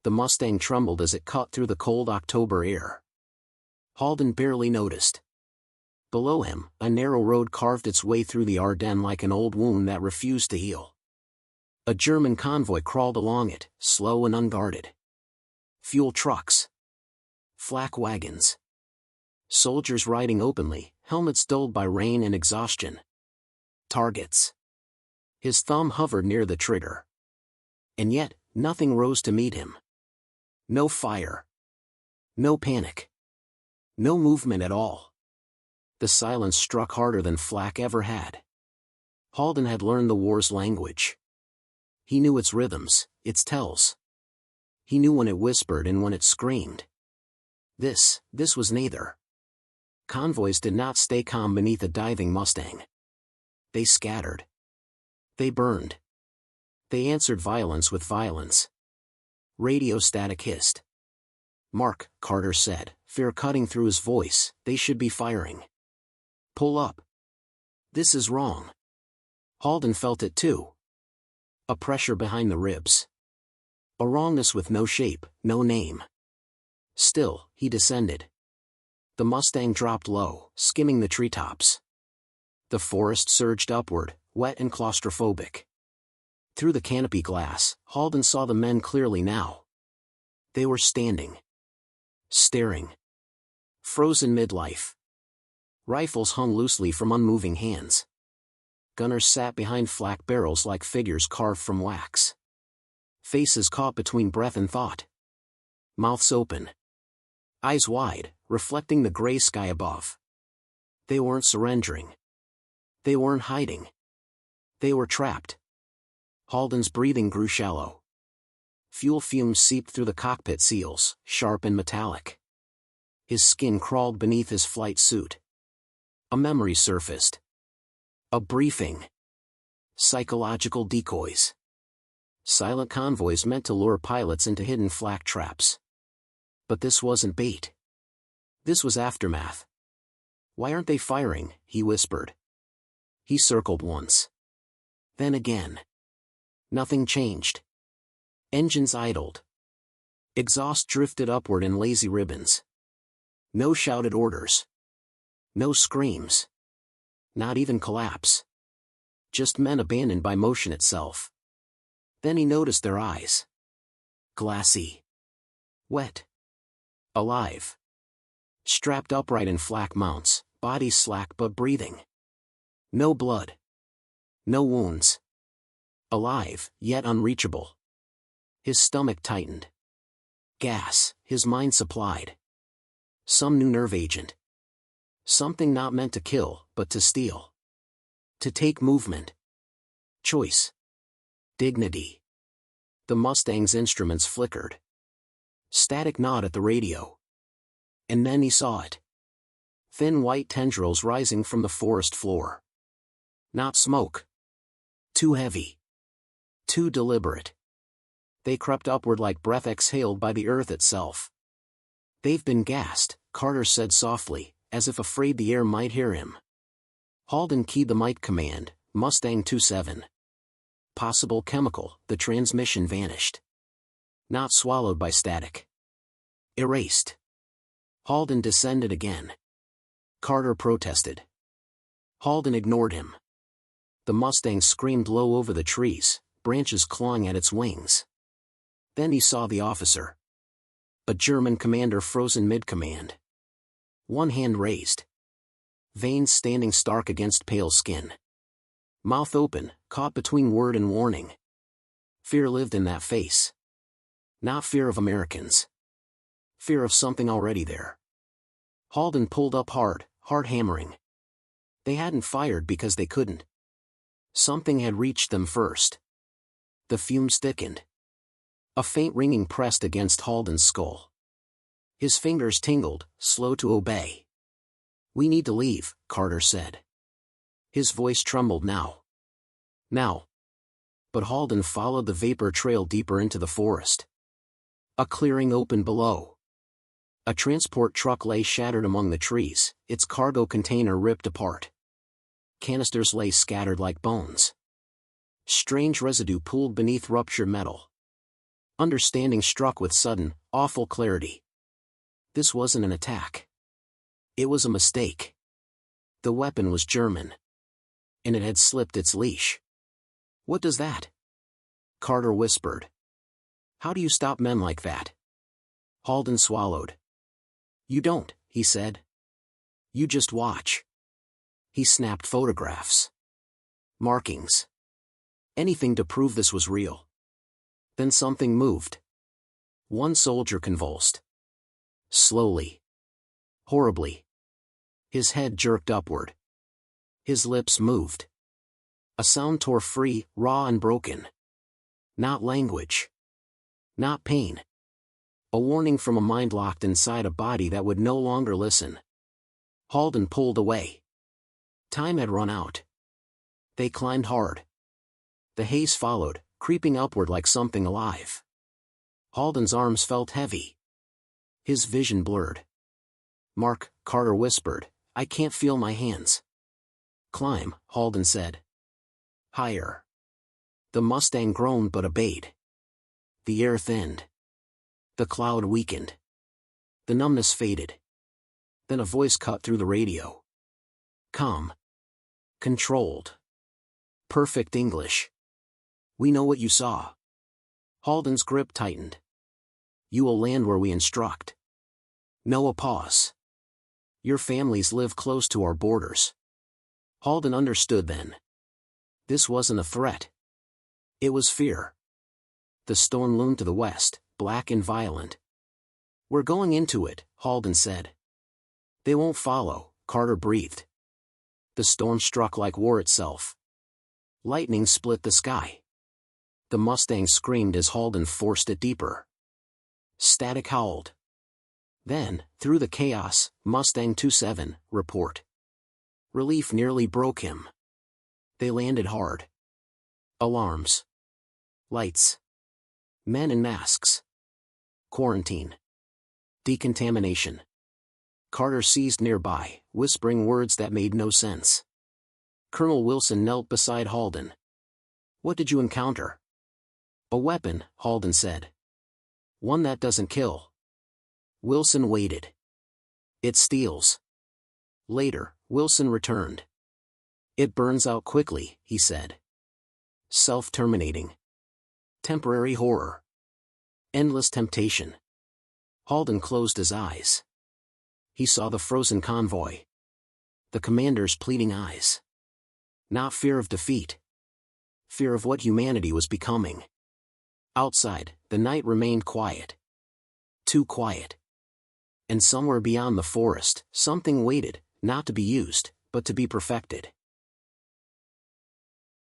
The Mustang trembled as it cut through the cold October air. Halden barely noticed. Below him, a narrow road carved its way through the Ardennes like an old wound that refused to heal. A German convoy crawled along it, slow and unguarded. Fuel trucks. Flak wagons. Soldiers riding openly, helmets dulled by rain and exhaustion. Targets. His thumb hovered near the trigger. And yet, nothing rose to meet him. No fire. No panic. No movement at all. The silence struck harder than flak ever had. Halden had learned the war's language. He knew its rhythms, its tells. He knew when it whispered and when it screamed. This was neither. Convoys did not stay calm beneath a diving Mustang. They scattered. They burned. They answered violence with violence. Radio static hissed. "Mark," Carter said, fear cutting through his voice, "they should be firing. Pull up. This is wrong." Halden felt it too. A pressure behind the ribs. A wrongness with no shape, no name. Still, he descended. The Mustang dropped low, skimming the treetops. The forest surged upward, wet and claustrophobic. Through the canopy glass, Halden saw the men clearly now. They were standing. Staring. Frozen midlife. Rifles hung loosely from unmoving hands. Gunners sat behind flak barrels like figures carved from wax. Faces caught between breath and thought. Mouths open. Eyes wide, reflecting the gray sky above. They weren't surrendering. They weren't hiding. They were trapped. Halden's breathing grew shallow. Fuel fumes seeped through the cockpit seals, sharp and metallic. His skin crawled beneath his flight suit. A memory surfaced. A briefing. Psychological decoys. Silent convoys meant to lure pilots into hidden flak traps. But this wasn't bait. This was aftermath. "Why aren't they firing?" he whispered. He circled once. Then again. Nothing changed. Engines idled. Exhaust drifted upward in lazy ribbons. No shouted orders. No screams. Not even collapse. Just men abandoned by motion itself. Then he noticed their eyes. Glassy. Wet. Alive. Strapped upright in flak mounts, bodies slack but breathing. No blood. No wounds. Alive, yet unreachable. His stomach tightened. Gas, his mind supplied. Some new nerve agent. Something not meant to kill, but to steal. To take movement. Choice. Dignity. The Mustang's instruments flickered. Static gnawed at the radio. And then he saw it. Thin white tendrils rising from the forest floor. Not smoke. Too heavy. Too deliberate. They crept upward like breath exhaled by the earth itself. "They've been gassed," Carter said softly, as if afraid the air might hear him. Halden keyed the mic command, "Mustang 27. Possible chemical." The transmission vanished. Not swallowed by static. Erased. Halden descended again. Carter protested. Halden ignored him. The Mustang screamed low over the trees, branches clawing at its wings. Then he saw the officer. A German commander frozen mid-command. One hand raised. Veins standing stark against pale skin. Mouth open, caught between word and warning. Fear lived in that face. Not fear of Americans. Fear of something already there. Halden pulled up hard, heart hammering. They hadn't fired because they couldn't. Something had reached them first. The fumes thickened. A faint ringing pressed against Halden's skull. His fingers tingled, slow to obey. "We need to leave," Carter said. His voice trembled now. Now. But Halden followed the vapor trail deeper into the forest. A clearing opened below. A transport truck lay shattered among the trees, its cargo container ripped apart. Canisters lay scattered like bones. Strange residue pooled beneath ruptured metal. Understanding struck with sudden, awful clarity. This wasn't an attack. It was a mistake. The weapon was German. And it had slipped its leash. What does that? Carter whispered. How do you stop men like that? Halden swallowed. You don't, he said. You just watch. He snapped photographs. Markings. Anything to prove this was real. Then something moved. One soldier convulsed. Slowly. Horribly. His head jerked upward. His lips moved. A sound tore free, raw and broken. Not language. Not pain. A warning from a mind locked inside a body that would no longer listen. Halden pulled away. Time had run out. They climbed hard. The haze followed, creeping upward like something alive. Halden's arms felt heavy. His vision blurred. Mark, Carter whispered, I can't feel my hands. Climb, Halden said. Higher. The Mustang groaned but obeyed. The air thinned. The cloud weakened. The numbness faded. Then a voice cut through the radio. Calm. Controlled. Perfect English. We know what you saw. Halden's grip tightened. You will land where we instruct. No a pause. Your families live close to our borders. Halden understood then. This wasn't a threat. It was fear. The storm loomed to the west, black and violent. We're going into it, Halden said. They won't follow, Carter breathed. The storm struck like war itself. Lightning split the sky. The Mustang screamed as Halden forced it deeper. Static howled. Then, through the chaos, Mustang 27, report. Relief nearly broke him. They landed hard. Alarms. Lights. Men in masks. Quarantine. Decontamination. Carter seized nearby, whispering words that made no sense. Colonel Wilson knelt beside Halden. What did you encounter? A weapon, Halden said. One that doesn't kill. Wilson waited. It steals. Later, Wilson returned. It burns out quickly, he said. Self-terminating. Temporary horror. Endless temptation. Halden closed his eyes. He saw the frozen convoy. The commander's pleading eyes. Not fear of defeat. Fear of what humanity was becoming. Outside, the night remained quiet. Too quiet. And somewhere beyond the forest, something waited, not to be used, but to be perfected.